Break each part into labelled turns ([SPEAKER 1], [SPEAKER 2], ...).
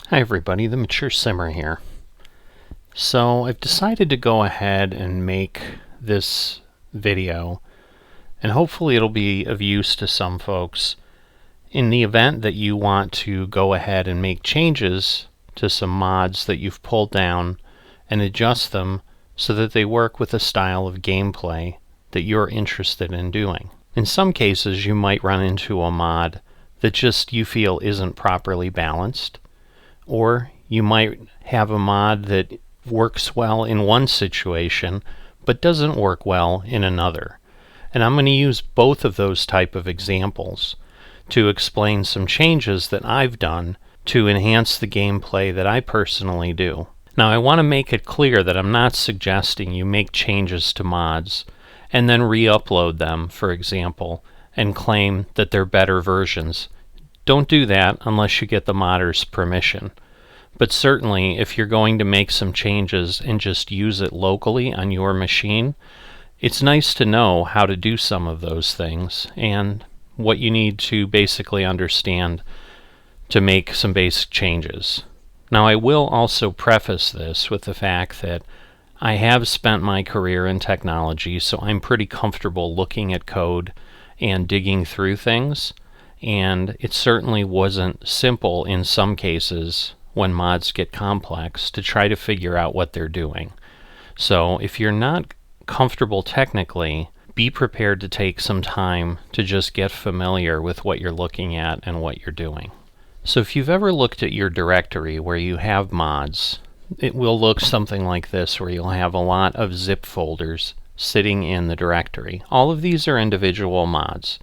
[SPEAKER 1] Hi everybody, the Mature Simmer here. So I've decided to go ahead and make this video, and hopefully it'll be of use to some folks in the event that you want to go ahead and make changes to some mods that you've pulled down and adjust them so that they work with a style of gameplay that you're interested in doing. In some cases you might run into a mod that just you feel isn't properly balanced, or you might have a mod that works well in one situation but doesn't work well in another. And I'm going to use both of those type of examples to explain some changes that I've done to enhance the gameplay that I personally do. Now I want to make it clear that I'm not suggesting you make changes to mods and then re-upload them, for example, and claim that they're better versions. Don't do that unless you get the modder's permission. But certainly if you're going to make some changes and just use it locally on your machine, it's nice to know how to do some of those things and what you need to basically understand to make some basic changes. Now I will also preface this with the fact that I have spent my career in technology, so I'm pretty comfortable looking at code and digging through things. And it certainly wasn't simple in some cases when mods get complex to try to figure out what they're doing. So if you're not comfortable technically, be prepared to take some time to just get familiar with what you're looking at and what you're doing. So if you've ever looked at your directory where you have mods, it will look something like this, where you'll have a lot of zip folders sitting in the directory. All of these are individual mods.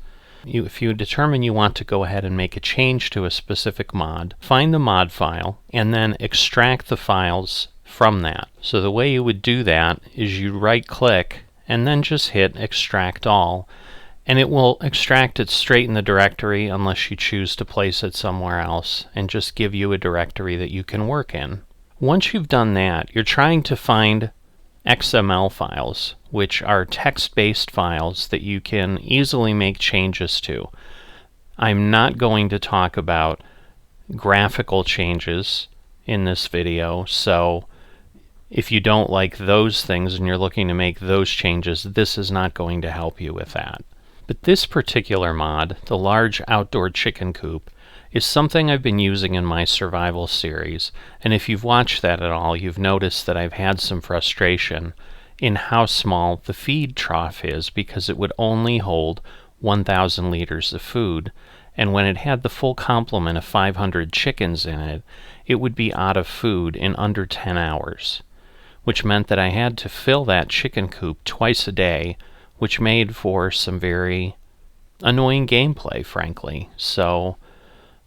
[SPEAKER 1] If you determine you want to go ahead and make a change to a specific mod, find the mod file and then extract the files from that. So the way you would do that is you right click and then just hit extract all, and it will extract it straight in the directory unless you choose to place it somewhere else and just give you a directory that you can work in. Once you've done that, you're trying to find XML files, which are text-based files that you can easily make changes to. I'm not going to talk about graphical changes in this video, so if you don't like those things and you're looking to make those changes, this is not going to help you with that. But this particular mod, the large outdoor chicken coop, is something I've been using in my survival series, and if you've watched that at all, you've noticed that I've had some frustration in how small the feed trough is, because it would only hold 1,000 liters of food, and when it had the full complement of 500 chickens in it, it would be out of food in under 10 hours, which meant that I had to fill that chicken coop twice a day, which made for some very annoying gameplay, frankly. So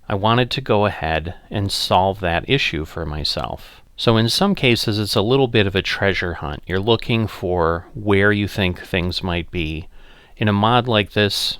[SPEAKER 1] I wanted to go ahead and solve that issue for myself. So in some cases it's a little bit of a treasure hunt. You're looking for where you think things might be. In a mod like this,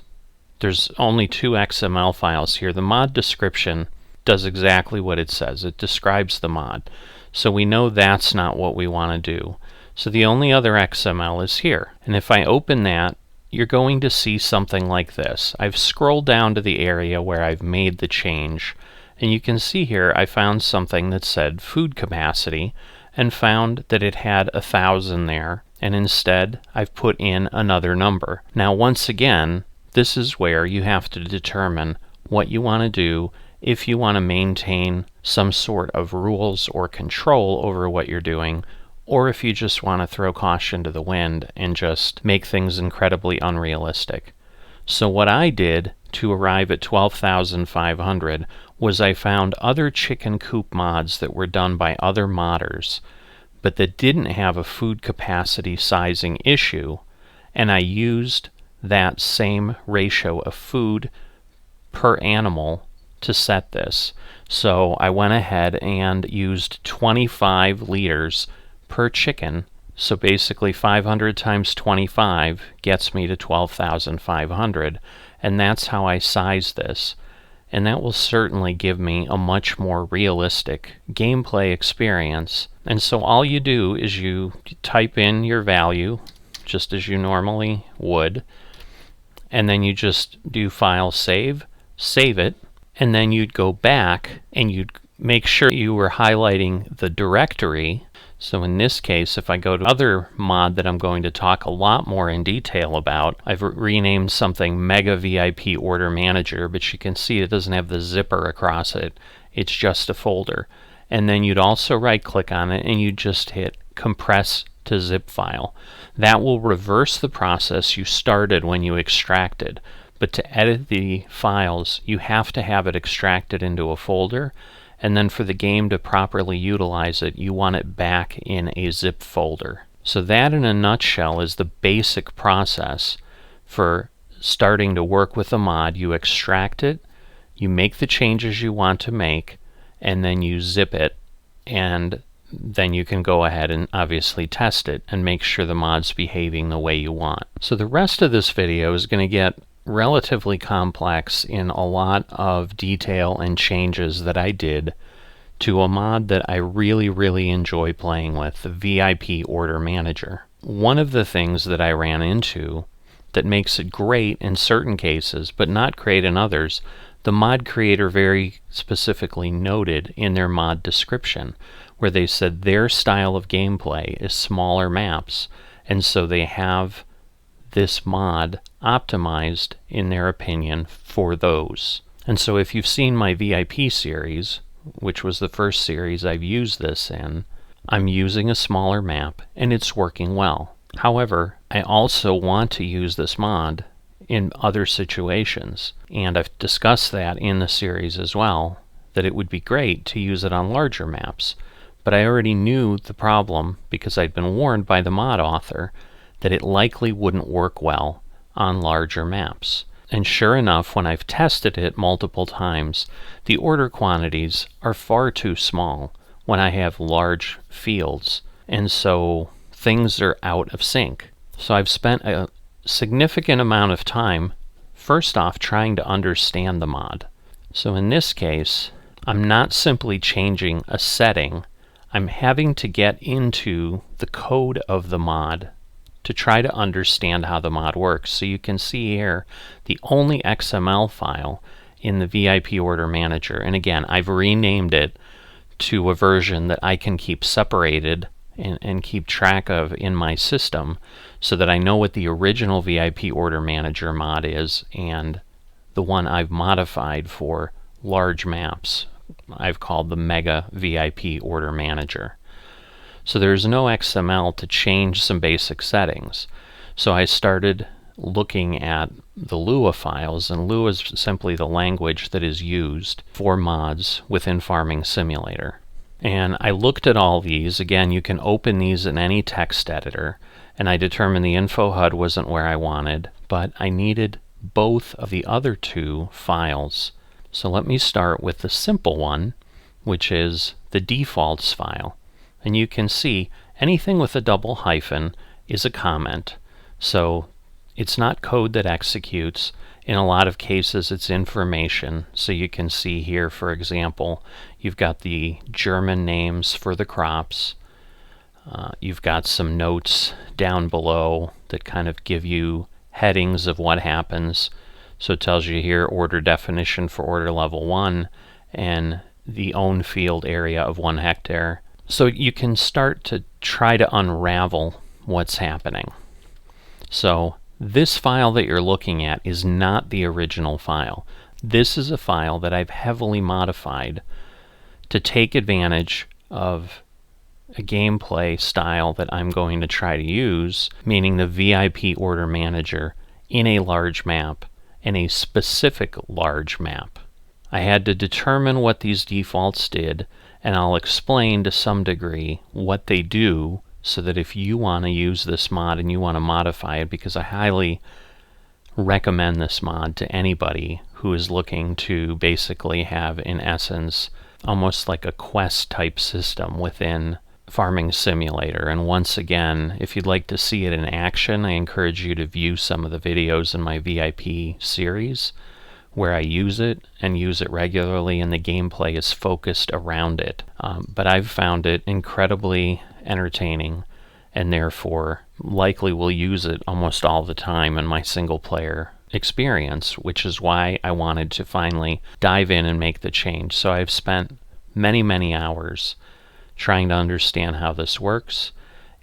[SPEAKER 1] there's only 2 XML files here. The mod description does exactly what it says. It describes the mod. So we know that's not what we want to do. So the only other XML is here. And if I open that, you're going to see something like this. I've scrolled down to the area where I've made the change, and you can see here I found something that said food capacity and found that it had 1,000 there, and instead I've put in another number. Now once again, this is where you have to determine what you want to do if you want to maintain some sort of rules or control over what you're doing, or if you just want to throw caution to the wind and just make things incredibly unrealistic. So what I did to arrive at 12,500 was I found other chicken coop mods that were done by other modders, but that didn't have a food capacity sizing issue, and I used that same ratio of food per animal to set this. So I went ahead and used 25 liters per chicken, so basically 500 times 25 gets me to 12,500, and that's how I size this. And that will certainly give me a much more realistic gameplay experience. And so all you do is you type in your value, just as you normally would, and then you just do file save, save it, and then you'd go back and you'd make sure you were highlighting the directory. So in this case, if I go to other mod that I'm going to talk a lot more in detail about, I've renamed something Mega VIP Order Manager, but you can see it doesn't have the zipper across it. It's just a folder. And then you'd also right-click on it and you'd just hit Compress to Zip File. That will reverse the process you started when you extracted. But to edit the files, you have to have it extracted into a folder. And then for the game to properly utilize it, you want it back in a zip folder. So that in a nutshell is the basic process for starting to work with a mod. You extract it, you make the changes you want to make, and then you zip it, and then you can go ahead and obviously test it and make sure the mod's behaving the way you want. So the rest of this video is going to get relatively complex in a lot of detail and changes that I did to a mod that I really enjoy playing with, the VIP Order Manager. One of the things that I ran into that makes it great in certain cases but not great in others, the mod creator very specifically noted in their mod description, where they said their style of gameplay is smaller maps, and so they have this mod optimized, in their opinion, for those. And so if you've seen my VIP series, which was the first series I've used this in, I'm using a smaller map and it's working well. However, I also want to use this mod in other situations, and I've discussed that in the series as well, that it would be great to use it on larger maps. But I already knew the problem because I'd been warned by the mod author that it likely wouldn't work well on larger maps. And sure enough, when I've tested it multiple times, the order quantities are far too small when I have large fields, and so things are out of sync. So I've spent a significant amount of time, first off, trying to understand the mod. So in this case, I'm not simply changing a setting, I'm having to get into the code of the mod to try to understand how the mod works. So you can see here the only XML file in the VIP Order Manager, and again, I've renamed it to a version that I can keep separated and keep track of in my system so that I know what the original VIP Order Manager mod is and the one I've modified for large maps. I've called the Mega VIP Order Manager. So there's no XML to change some basic settings. So I started looking at the Lua files, and Lua is simply the language that is used for mods within Farming Simulator. And I looked at all these. Again, you can open these in any text editor, and I determined the info HUD wasn't where I wanted, but I needed both of the other two files. So let me start with the simple one, which is the defaults file. And you can see anything with a double hyphen is a comment. So it's not code that executes. In a lot of cases, it's information. So you can see here, for example, you've got the German names for the crops. You've got some notes down below that kind of give you headings of what happens. So it tells you here order definition for order level 1 and the own field area of 1 hectare. So you can start to try to unravel what's happening. So this file that you're looking at is not the original file. This is a file that I've heavily modified to take advantage of a gameplay style that I'm going to try to use, meaning the VIP Order Manager in a large map, in a specific large map. I had to determine what these defaults did, and I'll explain to some degree what they do so that if you want to use this mod and you want to modify it, because I highly recommend this mod to anybody who is looking to basically have, in essence, almost like a quest type system within Farming Simulator. And once again, if you'd like to see it in action, I encourage you to view some of the videos in my VIP series where I use it and use it regularly, and the gameplay is focused around it. But I've found it incredibly entertaining, and therefore likely will use it almost all the time in my single player experience, which is why I wanted to finally dive in and make the change. So I've spent many hours trying to understand how this works,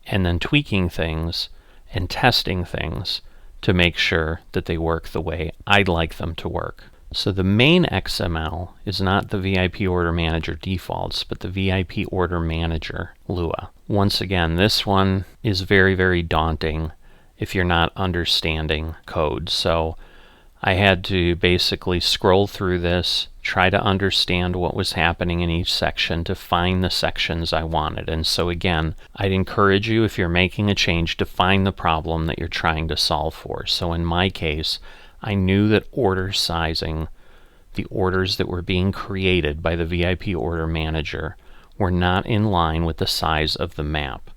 [SPEAKER 1] and then tweaking things and testing things to make sure that they work the way I'd like them to work. So the main XML is not the VIP Order Manager defaults, but the VIP Order Manager.lua. Once again, this one is very daunting if you're not understanding code. So I had to basically scroll through this, try to understand what was happening in each section to find the sections I wanted. And so again, I'd encourage you, if you're making a change, to find the problem that you're trying to solve for. So in my case, I knew that order sizing, the orders that were being created by the VIP Order Manager, were not in line with the size of the map.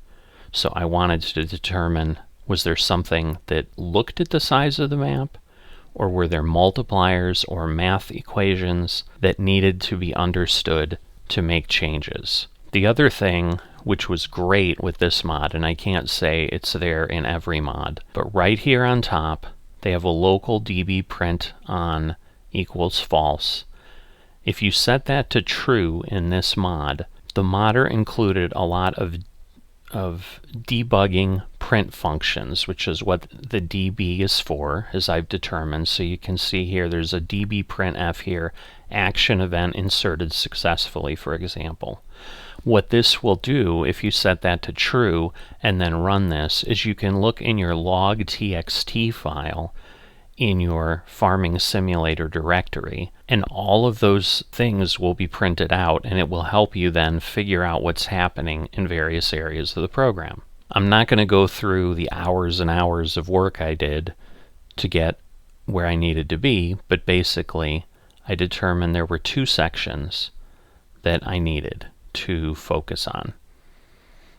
[SPEAKER 1] So I wanted to determine, was there something that looked at the size of the map, or were there multipliers or math equations that needed to be understood to make changes? The other thing which was great with this mod, and I can't say it's there in every mod, but right here on top they have a local db print on equals false. If you set that to true in this mod, the modder included a lot of debugging print functions, which is what the db is for, as I've determined. So you can see here there's a db printf here, action event inserted successfully, for example. What this will do, if you set that to true and then run this, is you can look in your log.txt file in your farming simulator directory, and all of those things will be printed out, and it will help you then figure out what's happening in various areas of the program. I'm not going to go through the hours and hours of work I did to get where I needed to be, but basically I determined there were two sections that I needed to focus on.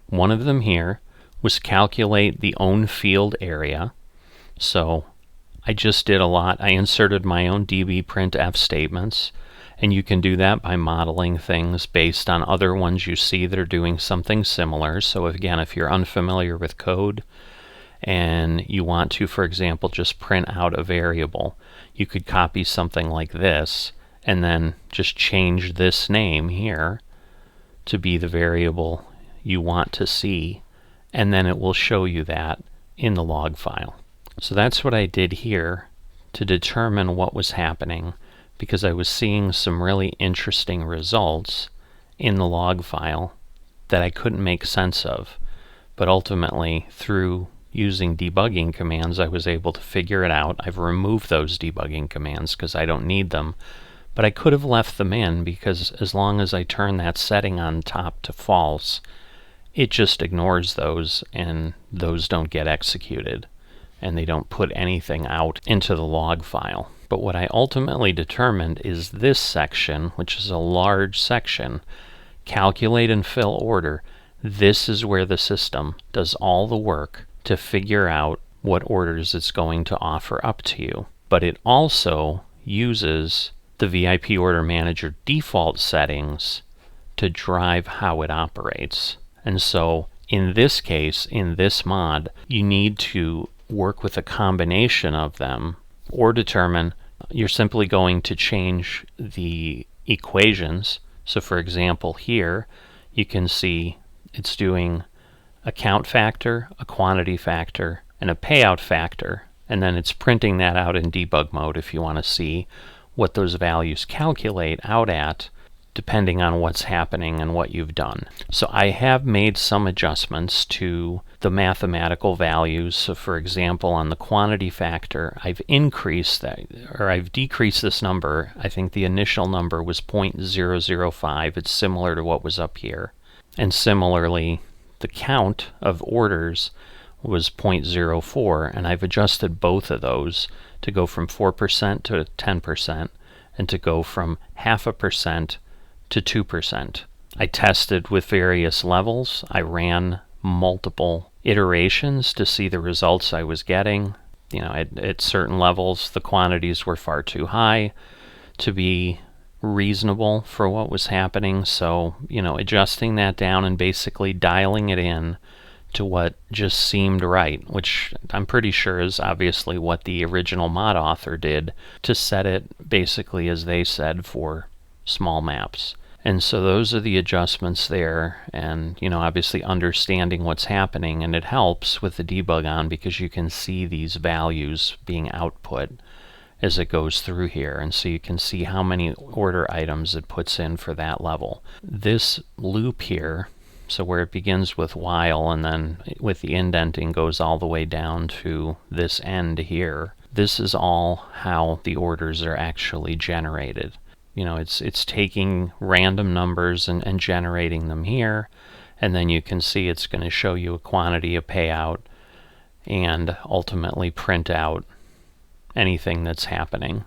[SPEAKER 1] One of them here was calculate the own field area. So I just did a lot. I inserted my own dbprintf statements, and you can do that by modeling things based on other ones you see that are doing something similar. So again, if you're unfamiliar with code and you want to, for example, just print out a variable, you could copy something like this and then just change this name here to be the variable you want to see, and then it will show you that in the log file. So that's what I did here to determine what was happening, because I was seeing some really interesting results in the log file that I couldn't make sense of. But ultimately, through using debugging commands, I was able to figure it out. I've removed those debugging commands because I don't need them, but I could have left them in, because as long as I turn that setting on top to false, it just ignores those, and those don't get executed, and they don't put anything out into the log file. But what I ultimately determined is this section, which is a large section, calculate and fill order. This is where the system does all the work to figure out what orders it's going to offer up to you. But it also uses the VIP Order Manager default settings to drive how it operates. And so in this case, in this mod, you need to work with a combination of them, or determine you're simply going to change the equations. So for example, here you can see it's doing a count factor, a quantity factor, and a payout factor, and then it's printing that out in debug mode if you want to see what those values calculate out at, depending on what's happening and what you've done. So I have made some adjustments to the mathematical values. So for example, on the quantity factor, I've increased that, or I've decreased this number. I think the initial number was 0.005. It's similar to what was up here. And similarly, the count of orders was 0.04, and I've adjusted both of those to go from 4% to 10%, and to go from 0.5% to 2%. I tested with various levels. I ran multiple iterations to see the results I was getting. You know, at certain levels, the quantities were far too high to be reasonable for what was happening. So, you know, adjusting that down and basically dialing it in to what just seemed right, which I'm pretty sure is obviously what the original mod author did, to set it basically as they said for small maps. And so those are the adjustments there, and obviously understanding what's happening, and it helps with the debug on because you can see these values being output as it goes through here, and so you can see how many order items it puts in for that level. This loop here, so where it begins with while and then with the indenting goes all the way down to this end here, this is all how the orders are actually generated. It's taking random numbers and generating them here, and then you can see it's going to show you a quantity, a payout, and ultimately print out anything that's happening.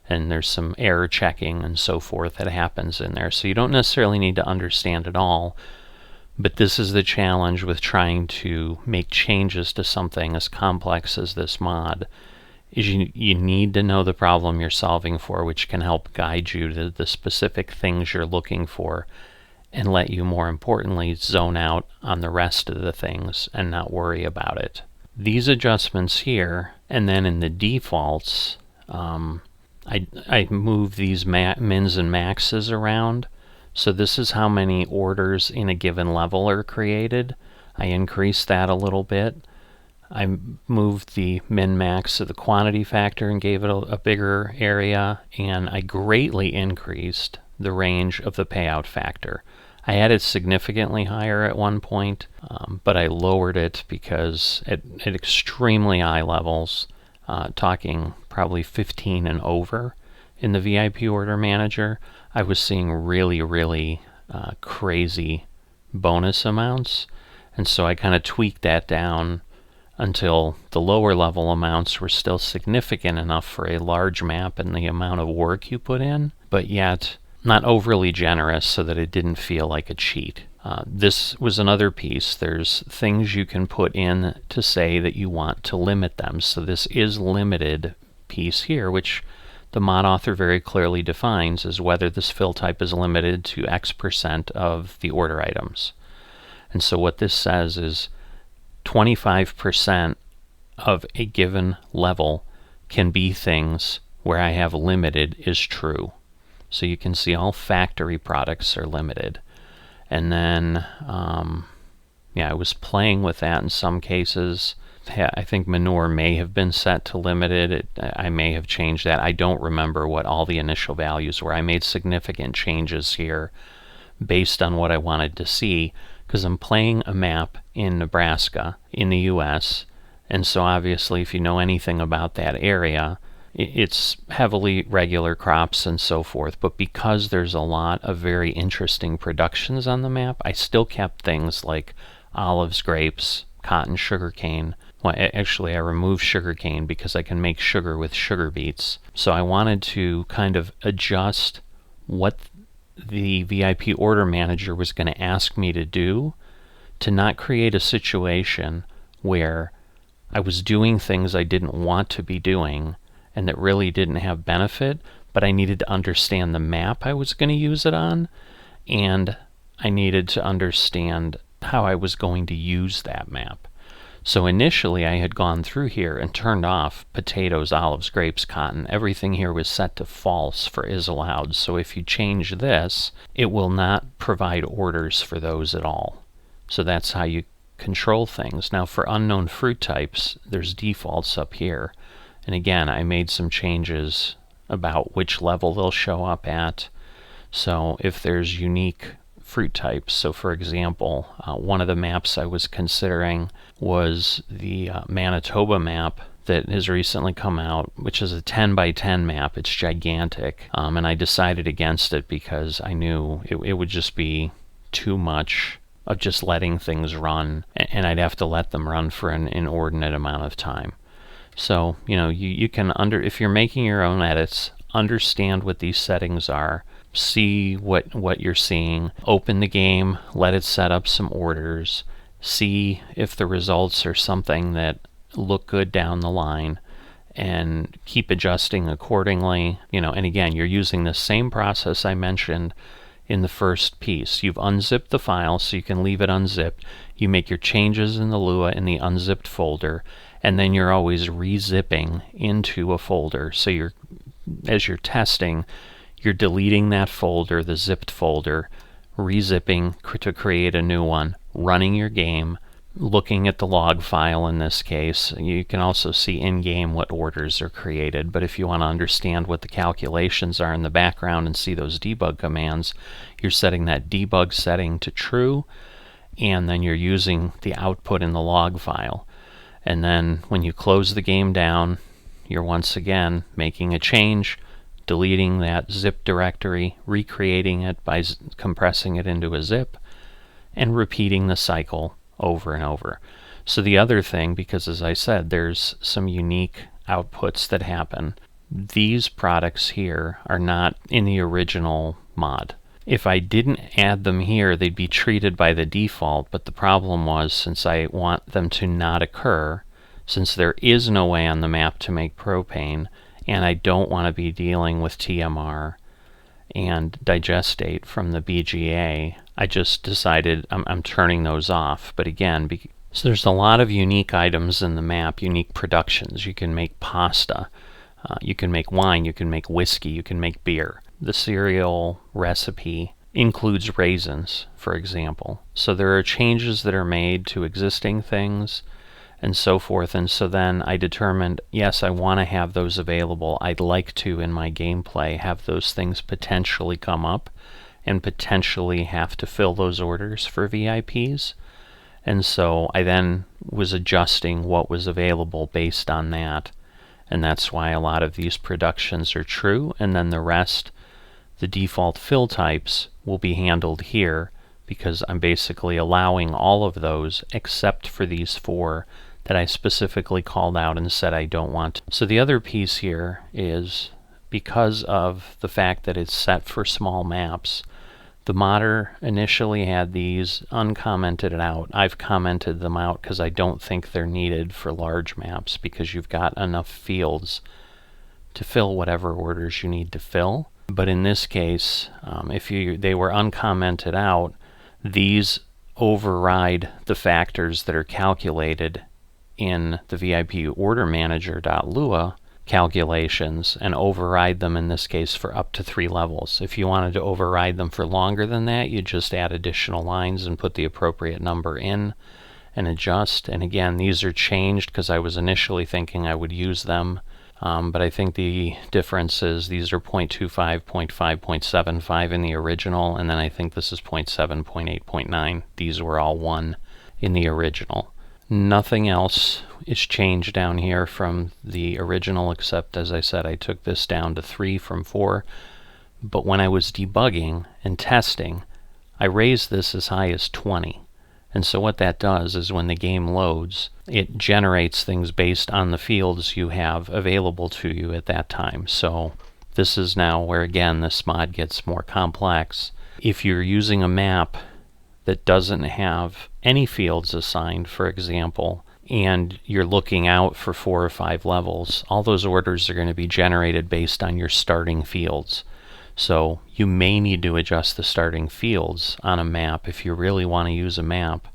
[SPEAKER 1] And there's some error checking and so forth that happens in there. So you don't necessarily need to understand it all, but this is the challenge with trying to make changes to something as complex as this mod, is you need to know the problem you're solving for, which can help guide you to the specific things you're looking for and let you, more importantly, zone out on the rest of the things and not worry about it. These adjustments here, and then in the defaults, I move these mins and maxes around. So this is how many orders in a given level are created. I increased that a little bit. I moved the min-max of the quantity factor and gave it a bigger area, and I greatly increased the range of the payout factor. I had it significantly higher at one point, but I lowered it because at extremely high levels, talking probably 15 and over in the VIP Order Manager, I was seeing really, really crazy bonus amounts, and so I kind of tweaked that down until the lower level amounts were still significant enough for a large map and the amount of work you put in, but yet not overly generous so that it didn't feel like a cheat. This was another piece. There's things you can put in to say that you want to limit them. So this is limited piece here, which the mod author very clearly defines as whether this fill type is limited to X% of the order items. And so what this says is 25% of a given level can be things where I have limited is true. So you can see all factory products are limited. And then, I was playing with that in some cases. I think manure may have been set to limited. I may have changed that. I don't remember what all the initial values were. I made significant changes here based on what I wanted to see, because I'm playing a map in Nebraska in the US, and so obviously if you know anything about that area, it's heavily regular crops and so forth, but because there's a lot of very interesting productions on the map, I still kept things like olives, grapes, cotton, sugarcane. Well, actually I removed sugarcane because I can make sugar with sugar beets. So I wanted to kind of adjust what the VIP Order Manager was going to ask me to do to not create a situation where I was doing things I didn't want to be doing and that really didn't have benefit, but I needed to understand the map I was going to use it on, and I needed to understand how I was going to use that map. So initially I had gone through here and turned off potatoes, olives, grapes, cotton. Everything here was set to false for is allowed. So if you change this, it will not provide orders for those at all. So that's how you control things. Now for unknown fruit types, there's defaults up here. And again, I made some changes about which level they'll show up at. So if there's unique fruit types, so for example, one of the maps I was considering was the Manitoba map that has recently come out, which is a 10 by 10 map. It's gigantic, and I decided against it because I knew it would just be too much of just letting things run, and I'd have to let them run for an inordinate amount of time. So you can if you're making your own edits, understand what these settings are, see what you're seeing, open the game, let it set up some orders, see if the results are something that look good down the line, and keep adjusting accordingly. And again, you're using the same process I mentioned in the first piece. You've unzipped the file so you can leave it unzipped. You make your changes in the Lua in the unzipped folder, and then you're always rezipping into a folder. So as you're testing, you're deleting that folder, the zipped folder, rezipping to create a new one, running your game, looking at the log file in this case. You can also see in-game what orders are created, but if you want to understand what the calculations are in the background and see those debug commands, you're setting that debug setting to true, and then you're using the output in the log file. And then when you close the game down, you're once again making a change, deleting that zip directory, recreating it by compressing it into a zip, and repeating the cycle over and over. So the other thing, because as I said, there's some unique outputs that happen. These products here are not in the original mod. If I didn't add them here, they'd be treated by the default, but the problem was, since I want them to not occur, since there is no way on the map to make propane, and I don't want to be dealing with TMR and digestate from the BGA, I just decided I'm turning those off. But again, so there's a lot of unique items in the map, unique productions. You can make pasta, you can make wine, you can make whiskey, you can make beer. The cereal recipe includes raisins, for example. So there are changes that are made to existing things and so forth. And so then I determined, yes, I want to have those available. I'd like to, in my gameplay, have those things potentially come up and potentially have to fill those orders for VIPs. And so I then was adjusting what was available based on that. And that's why a lot of these productions are true. And then the rest, the default fill types, will be handled here, because I'm basically allowing all of those except for these 4 that I specifically called out and said I don't want. So the other piece here is, because of the fact that it's set for small maps, the modder initially had these uncommented out. I've commented them out because I don't think they're needed for large maps, because you've got enough fields to fill whatever orders you need to fill. But in this case, if they were uncommented out, these override the factors that are calculated in the VIPOrderManager.lua calculations and override them, in this case, for up to 3 levels. If you wanted to override them for longer than that, you just add additional lines and put the appropriate number in and adjust. And again, these are changed because I was initially thinking I would use them. But I think the difference is these are 0.25, 0.5, 0.75 in the original, and then I think this is 0.7, 0.8, 0.9. These were all 1 in the original. Nothing else is changed down here from the original, except, as I said, I took this down to 3 from 4. But when I was debugging and testing, I raised this as high as 20. And so what that does is when the game loads, it generates things based on the fields you have available to you at that time. So this is now where, again, this mod gets more complex. If you're using a map that doesn't have any fields assigned, for example, and you're looking out for 4 or 5 levels, all those orders are going to be generated based on your starting fields. So you may need to adjust the starting fields on a map if you really want to use a map,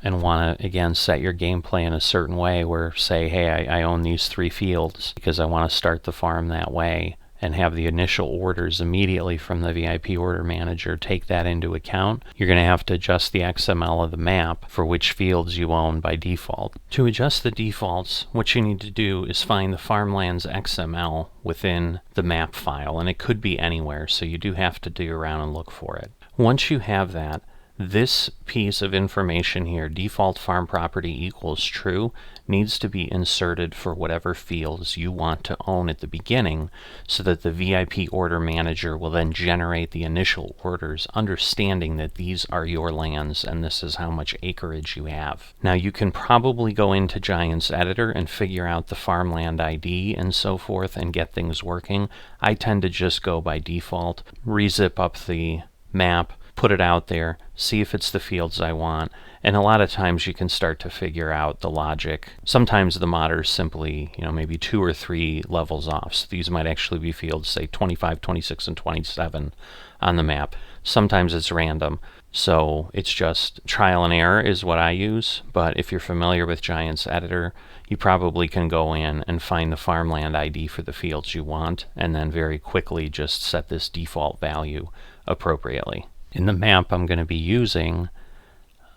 [SPEAKER 1] and want to, again, set your gameplay in a certain way where, say, hey, I own these 3 fields because I want to start the farm that way and have the initial orders immediately from the VIP Order Manager. Take that into account. You're going to have to adjust the XML of the map for which fields you own by default. To adjust the defaults, what you need to do is find the farmlands XML within the map file, and it could be anywhere, so you do have to dig around and look for it. Once you have that, this piece of information here, default farm property equals true, needs to be inserted for whatever fields you want to own at the beginning, so that the VIP Order Manager will then generate the initial orders, understanding that these are your lands and this is how much acreage you have. Now you can probably go into Giants Editor and figure out the farmland ID and so forth and get things working. I tend to just go by default, rezip up the map, put it out there, see if it's the fields I want, and a lot of times you can start to figure out the logic. Sometimes the modder's simply, maybe 2 or 3 levels off. So these might actually be fields, say 25, 26, and 27 on the map. Sometimes it's random. So it's just trial and error is what I use, but if you're familiar with Giant's Editor, you probably can go in and find the farmland ID for the fields you want, and then very quickly just set this default value appropriately. In the map I'm going to be using,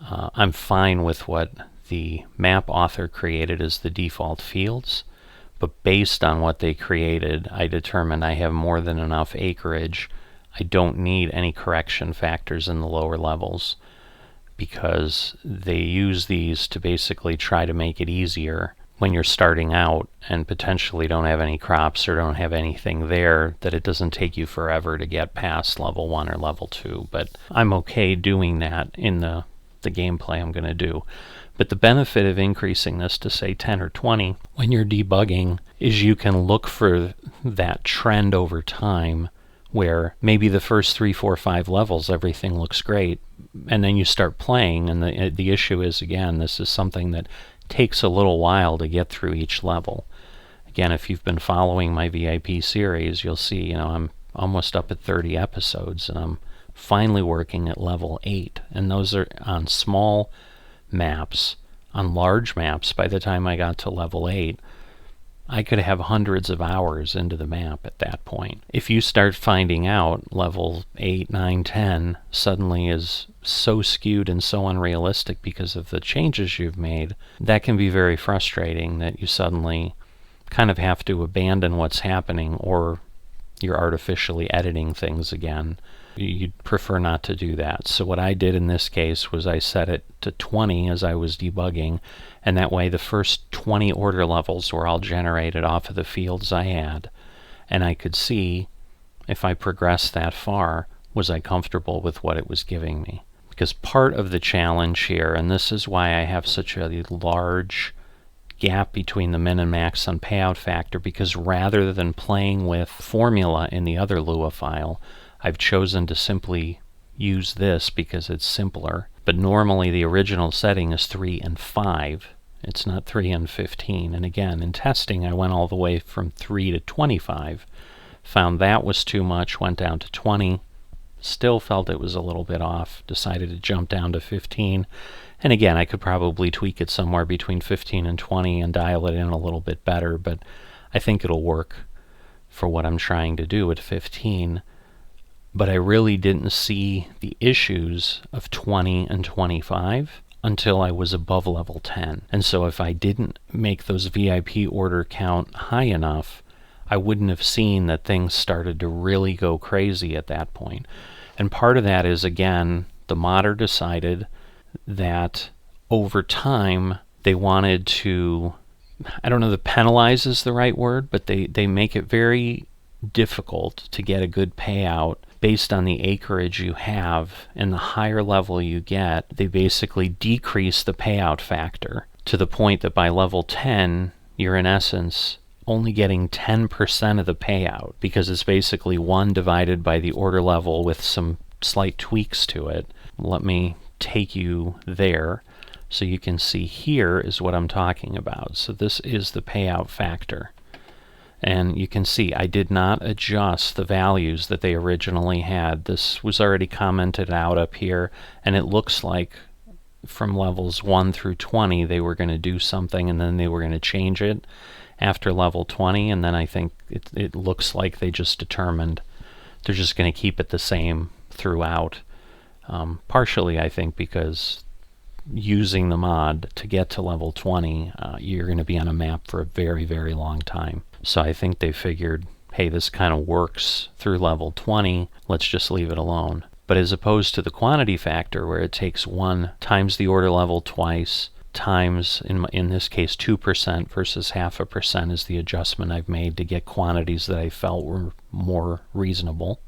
[SPEAKER 1] I'm fine with what the map author created as the default fields, but based on what they created, I determined I have more than enough acreage. I don't need any correction factors in the lower levels because they use these to basically try to make it easier when you're starting out and potentially don't have any crops or don't have anything there, that it doesn't take you forever to get past level 1 or level 2. But I'm okay doing that in the gameplay I'm going to do. But the benefit of increasing this to say 10 or 20 when you're debugging is you can look for that trend over time, where maybe the first 3, 4, 5 levels everything looks great, and then you start playing and the issue is, again, this is something that takes a little while to get through each level. Again, if you've been following my VIP series, you'll see, I'm almost up at 30 episodes and I'm finally working at level 8, and those are on small maps. On large maps, by the time I got to level 8, I could have hundreds of hours into the map at that point. If you start finding out level 8, 9, 10 suddenly is so skewed and so unrealistic because of the changes you've made, that can be very frustrating, that you suddenly kind of have to abandon what's happening, or you're artificially editing things again. You'd prefer not to do that. So what I did in this case was I set it to 20 as I was debugging, and that way the first 20 order levels were all generated off of the fields I had, and I could see if I progressed that far, was I comfortable with what it was giving me. Because part of the challenge here, and this is why I have such a large gap between the min and max on payout factor, because rather than playing with formula in the other Lua file, I've chosen to simply use this because it's simpler. But normally the original setting is 3 and 5. It's not 3 and 15. And again, in testing, I went all the way from 3 to 25. Found that was too much, went down to 20. Still felt it was a little bit off. Decided to jump down to 15. And again, I could probably tweak it somewhere between 15 and 20 and dial it in a little bit better. But I think it'll work for what I'm trying to do at 15. But I really didn't see the issues of 20 and 25 until I was above level 10. And so if I didn't make those VIP order count high enough, I wouldn't have seen that things started to really go crazy at that point. And part of that is, again, the modder decided that over time they wanted to, I don't know if penalize is the right word, but they make it very difficult to get a good payout based on the acreage you have, and the higher level you get, they basically decrease the payout factor to the point that by level 10, you're in essence only getting 10% of the payout, because it's basically 1 divided by the order level with some slight tweaks to it. Let me take you there so you can see here is what I'm talking about. So this is the payout factor. And you can see I did not adjust the values that they originally had. This was already commented out up here, and it looks like from levels 1 through 20 they were going to do something and then they were going to change it after level 20, and then I think it looks like they just determined they're just going to keep it the same throughout. Partially I think because using the mod to get to level 20, you're going to be on a map for a very, very long time. So I think they figured, hey, this kind of works through level 20, let's just leave it alone. But as opposed to the quantity factor, where it takes 1 times the order level twice, times, in this case, 2% versus 0.5% is the adjustment I've made to get quantities that I felt were more reasonable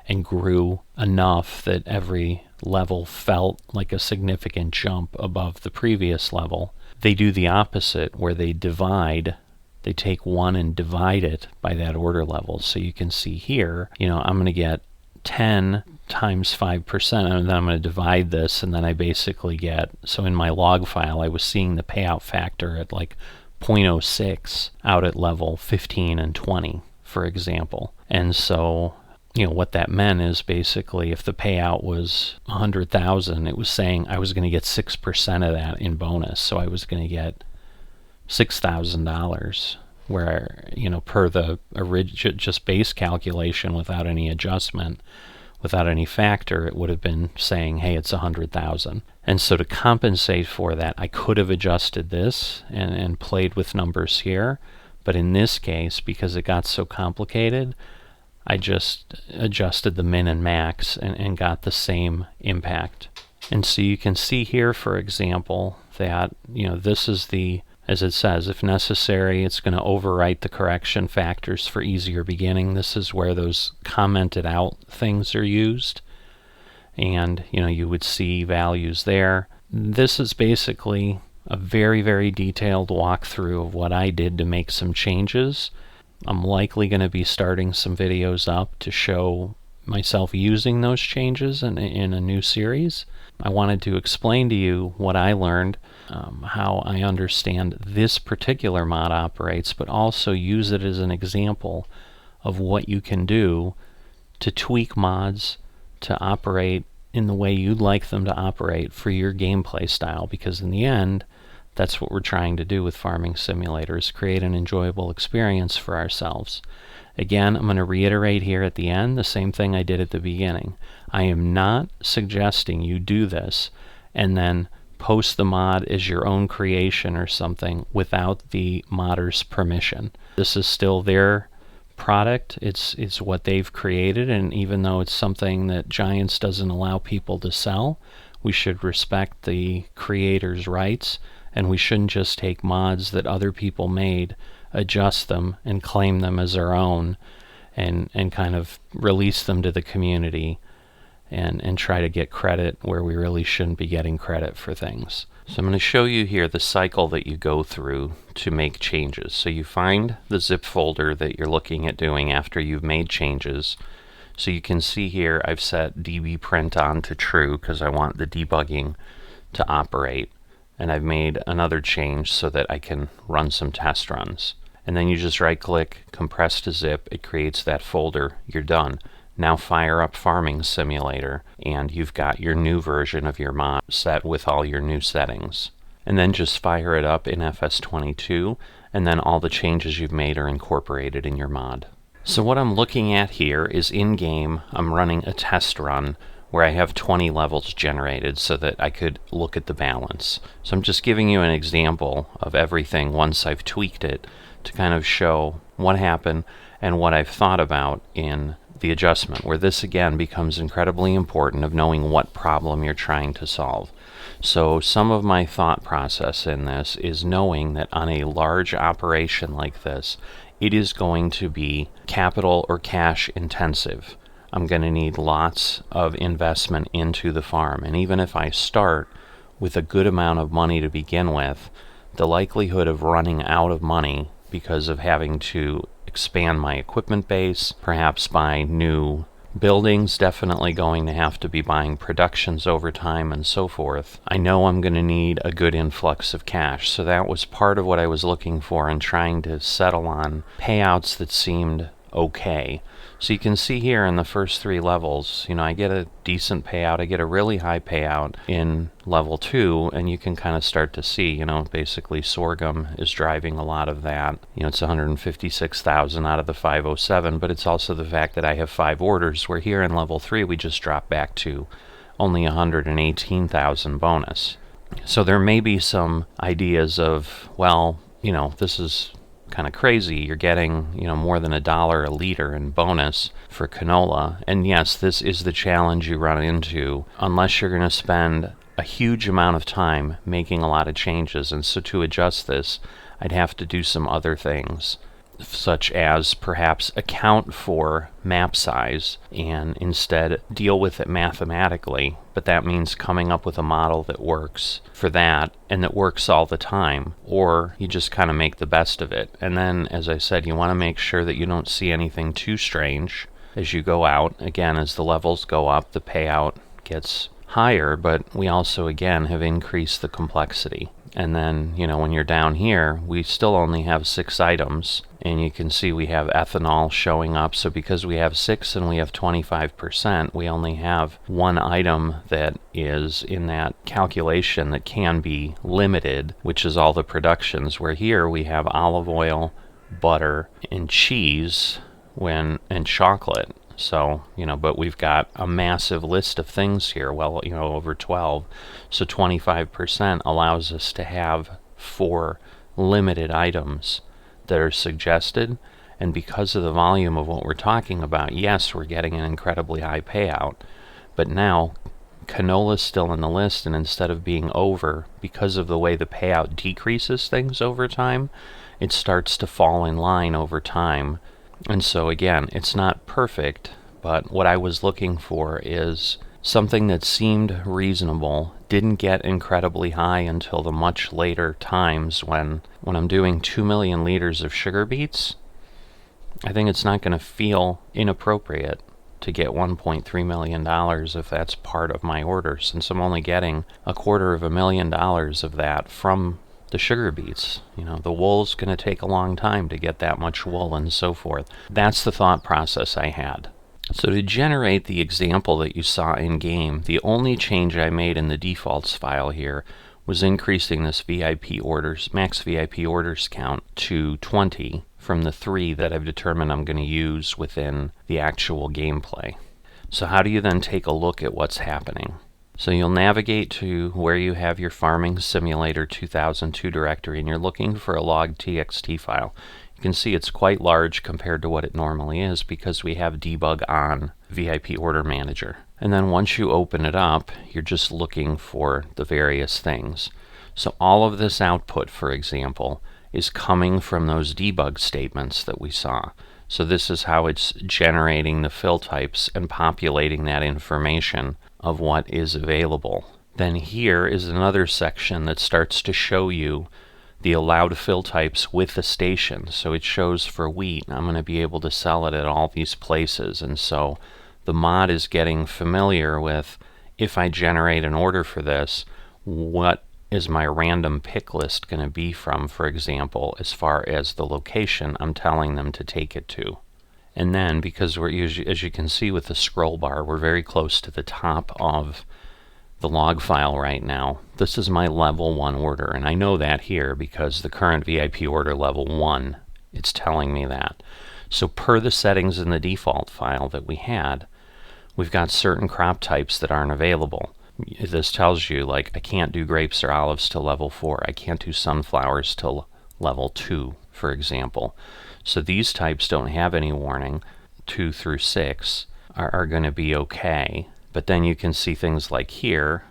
[SPEAKER 1] and grew enough that every level felt like a significant jump above the previous level. They do the opposite, where they divide. They take 1 and divide it by that order level. So you can see here, I'm going to get 10 times 5%, and then I'm going to divide this, and then I basically get, so in my log file, I was seeing the payout factor at like 0.06 out at level 15 and 20, for example. And so what that meant is basically if the payout was 100,000, it was saying I was going to get 6% of that in bonus. So I was going to get $6,000, where, per the just base calculation without any adjustment, without any factor, it would have been saying, hey, it's 100,000. And so to compensate for that, I could have adjusted this and played with numbers here. But in this case, because it got so complicated, I just adjusted the min and max and got the same impact. And so you can see here, for example, that this is the, as it says, if necessary, it's going to overwrite the correction factors for easier beginning. This is where those commented out things are used. And you would see values there. This is basically a very, very detailed walkthrough of what I did to make some changes. I'm likely going to be starting some videos up to show myself using those changes in a new series. I wanted to explain to you what I learned, how I understand this particular mod operates, but also use it as an example of what you can do to tweak mods to operate in the way you'd like them to operate for your gameplay style, because in the end, that's what we're trying to do with Farming Simulators, create an enjoyable experience for ourselves. Again, I'm going to reiterate here at the end the same thing I did at the beginning. I am not suggesting you do this and then post the mod as your own creation or something without the modder's permission. This is still their product. It's what they've created, and even though it's something that Giants doesn't allow people to sell, we should respect the creator's rights, and we shouldn't just take mods that other people made, adjust them, and claim them as our own, and kind of release them to the community and try to get credit where we really shouldn't be getting credit for things. So I'm going to show you here the cycle that you go through to make changes. So you find the zip folder that you're looking at doing after you've made changes. So you can see here I've set db print on to true because I want the debugging to operate. And I've made another change so that I can run some test runs. And then you just right click, compress to zip, it creates that folder, you're done. Now fire up Farming Simulator, and you've got your new version of your mod set with all your new settings. And then just fire it up in FS22, and then all the changes you've made are incorporated in your mod. So what I'm looking at here is in-game, I'm running a test run where I have 20 levels generated so that I could look at the balance. So I'm just giving you an example of everything once I've tweaked it to kind of show what happened and what I've thought about in the adjustment, where this again becomes incredibly important of knowing what problem you're trying to solve. So some of my thought process in this is knowing that on a large operation like this, it is going to be capital or cash intensive. I'm going to need lots of investment into the farm, and even if I start with a good amount of money to begin with, the likelihood of running out of money because of having to expand my equipment base, perhaps buy new buildings, definitely going to have to be buying productions over time and so forth. I know I'm going to need a good influx of cash, so that was part of what I was looking for in trying to settle on payouts that seemed okay. So you can see here in the first 3 levels, I get a decent payout. I get a really high payout in level 2, and you can kind of start to see, basically sorghum is driving a lot of that. It's 156,000 out of the 507, but it's also the fact that I have 5 orders, where here in level 3 we just drop back to only 118,000 bonus. So there may be some ideas of, well, this is kind of crazy. You're getting, more than $1 a liter in bonus for canola. And yes, this is the challenge you run into unless you're going to spend a huge amount of time making a lot of changes. And so to adjust this, I'd have to do some other things, such as perhaps account for map size and instead deal with it mathematically. But that means coming up with a model that works for that and that works all the time, or you just kind of make the best of it. And then, as I said, you want to make sure that you don't see anything too strange as you go out. Again, as the levels go up, the payout gets higher, but we also again have increased the complexity. And then, when you're down here, we still only have 6 items, and you can see we have ethanol showing up. So because we have 6 and we have 25%, we only have 1 item that is in that calculation that can be limited, which is all the productions, where here we have olive oil, butter, and cheese, and chocolate. So, but we've got a massive list of things here, well, over 12. So 25% allows us to have 4 limited items that are suggested. And because of the volume of what we're talking about, yes, we're getting an incredibly high payout. But now, canola's still in the list, and instead of being over, because of the way the payout decreases things over time, it starts to fall in line over time. And so again, it's not perfect, but what I was looking for is something that seemed reasonable, didn't get incredibly high until the much later times when I'm doing 2 million liters of sugar beets. I think it's not going to feel inappropriate to get $1.3 million if that's part of my order, since I'm only getting $250,000 of that from the sugar beets. The wool's going to take a long time to get that much wool and so forth. That's the thought process I had. So to generate the example that you saw in game, the only change I made in the defaults file here was increasing this max VIP orders count to 20 from the 3 that I've determined I'm going to use within the actual gameplay. So how do you then take a look at what's happening? So you'll navigate to where you have your Farming Simulator 2002 directory, and you're looking for a log.txt file. You can see it's quite large compared to what it normally is because we have debug on VIP Order Manager. And then once you open it up, you're just looking for the various things. So all of this output, for example, is coming from those debug statements that we saw. So this is how it's generating the fill types and populating that information of what is available. Then here is another section that starts to show you the allowed fill types with the station. So it shows for wheat, I'm going to be able to sell it at all these places. And so the mod is getting familiar with, if I generate an order for this, what is my random pick list going to be from, for example, as far as the location I'm telling them to take it to. And then, because we're usually, as you can see with the scroll bar, we're very close to the top of the log file right now. This is my level 1 order, and I know that here because the current VIP order level 1, it's telling me that. So per the settings in the default file that we had, we've got certain crop types that aren't available. This tells you, like, I can't do grapes or olives till level 4. I can't do sunflowers till level 2, for example. So these types don't have any warning. 2 through 6 are going to be okay. But then you can see things like here,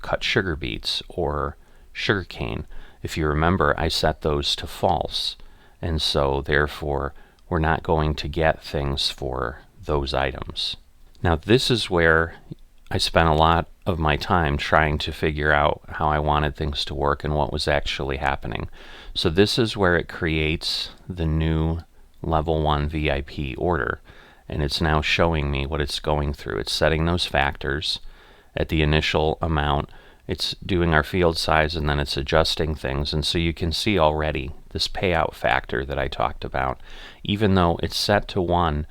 [SPEAKER 1] cut sugar beets or sugarcane. If you remember, I set those to false. And so therefore, we're not going to get things for those items. Now this is where I spent a lot of my time trying to figure out how I wanted things to work and what was actually happening. So this is where it creates the new level 1 VIP order, and it's now showing me what it's going through. It's setting those factors at the initial amount, it's doing our field size, and then it's adjusting things. And so you can see already this payout factor that I talked about, even though it's set to 1,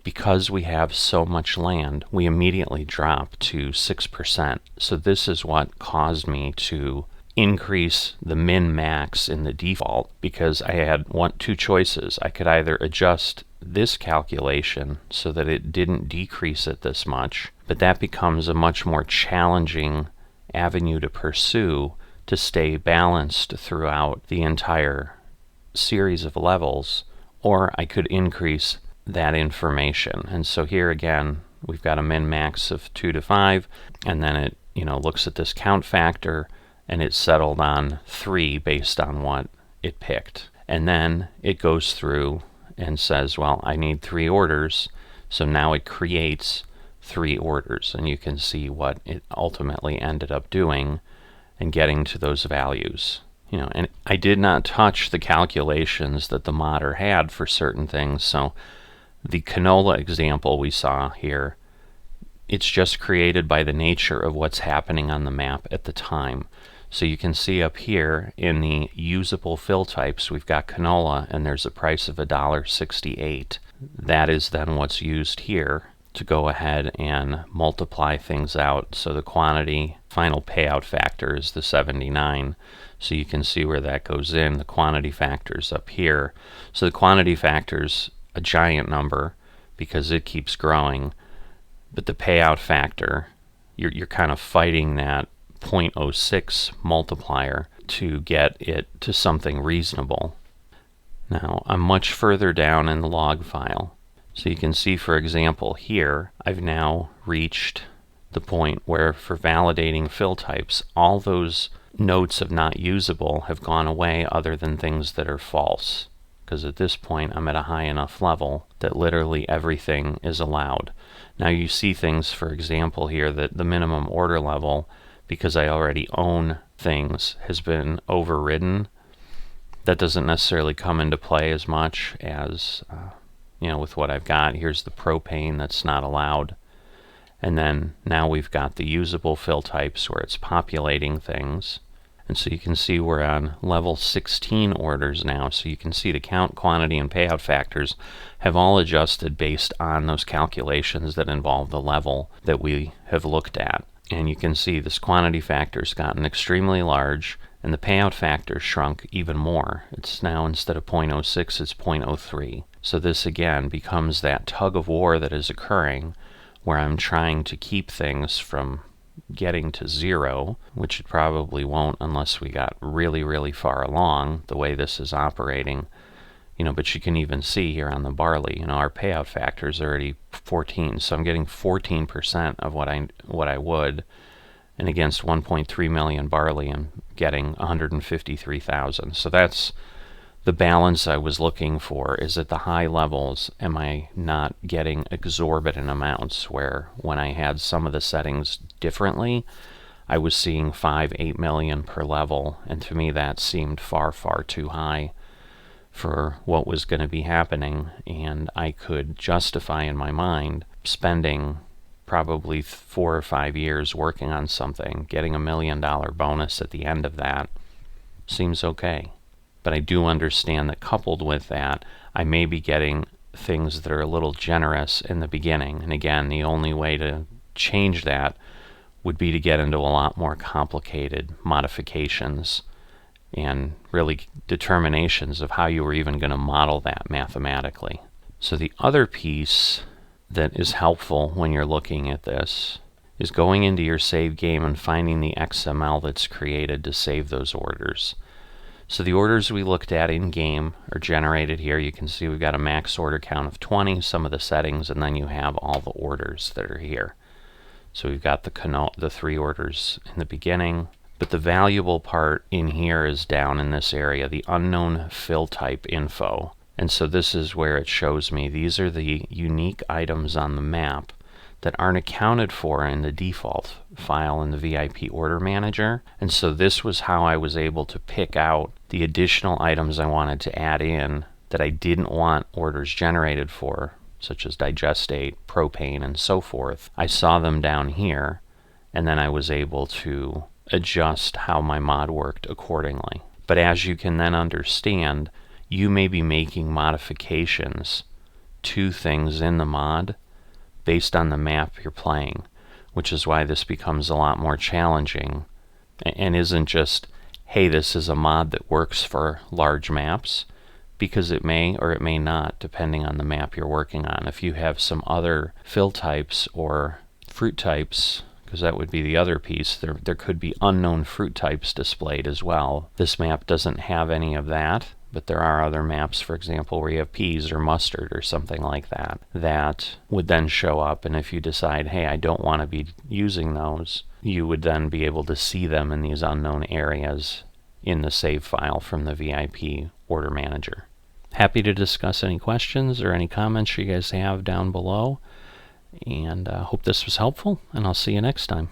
[SPEAKER 1] because we have so much land, we immediately drop to 6%. So this is what caused me to increase the min-max in the default, because I had two choices. I could either adjust this calculation so that it didn't decrease it this much, but that becomes a much more challenging avenue to pursue to stay balanced throughout the entire series of levels, or I could increase that information. And so here again, we've got a min-max of 2 to 5, and then it looks at this count factor, and it's settled on 3 based on what it picked. And then it goes through and says, well, I need 3 orders, so now it creates 3 orders, and you can see what it ultimately ended up doing and getting to those values. And I did not touch the calculations that the modder had for certain things. So the canola example we saw here, it's just created by the nature of what's happening on the map at the time. So you can see up here in the usable fill types, we've got canola, and there's a price of $1.68. That is then what's used here to go ahead and multiply things out. So the quantity final payout factor is the 79. So you can see where that goes in. The quantity factor's up here. So the quantity factor's a giant number because it keeps growing. But the payout factor, you're kind of fighting that 0.06 multiplier to get it to something reasonable. Now I'm much further down in the log file. So you can see, for example, here I've now reached the point where for validating fill types, all those notes of not usable have gone away other than things that are false. Because at this point I'm at a high enough level that literally everything is allowed. Now you see things, for example, here that the minimum order level, because I already own things, has been overridden. That doesn't necessarily come into play as much as with what I've got. Here's the propane that's not allowed. And then now we've got the usable fill types where it's populating things. And so you can see we're on level 16 orders now. So you can see the count, quantity, and payout factors have all adjusted based on those calculations that involve the level that we have looked at. And you can see this quantity factor's gotten extremely large, and the payout factor shrunk even more. It's now, instead of 0.06, it's 0.03. So this again becomes that tug of war that is occurring where I'm trying to keep things from getting to zero, which it probably won't unless we got really, really far along the way this is operating. But you can even see here on the barley, our payout factor is already 14, so I'm getting 14% of what I would, and against 1.3 million barley, I'm getting 153,000. So that's the balance I was looking for. Is at the high levels, am I not getting exorbitant amounts where when I had some of the settings differently, I was seeing 5-8 million per level, and to me that seemed far, far too high for what was going to be happening, and I could justify in my mind spending probably 4 or 5 years working on something. Getting $1 million bonus at the end of that seems okay. But I do understand that coupled with that, I may be getting things that are a little generous in the beginning. And again, the only way to change that would be to get into a lot more complicated modifications and really determinations of how you were even going to model that mathematically. So the other piece that is helpful when you're looking at this is going into your save game and finding the XML that's created to save those orders. So the orders we looked at in game are generated here. You can see we've got a max order count of 20, some of the settings, and then you have all the orders that are here. So we've got the 3 orders in the beginning. But the valuable part in here is down in this area, the unknown fill type info. And so this is where it shows me these are the unique items on the map that aren't accounted for in the default file in the VIP order manager. And so this was how I was able to pick out the additional items I wanted to add in that I didn't want orders generated for, such as digestate, propane, and so forth. I saw them down here, and then I was able to adjust how my mod worked accordingly. But as you can then understand, you may be making modifications to things in the mod based on the map you're playing, which is why this becomes a lot more challenging and isn't just, hey, this is a mod that works for large maps, because it may or it may not, depending on the map you're working on. If you have some other fill types or fruit types, because that would be the other piece, there could be unknown fruit types displayed as well. This map doesn't have any of that, but there are other maps, for example, where you have peas or mustard or something like that, that would then show up, and if you decide, hey, I don't want to be using those, you would then be able to see them in these unknown areas in the save file from the VIP order manager. Happy to discuss any questions or any comments you guys have down below, and hope this was helpful, and I'll see you next time.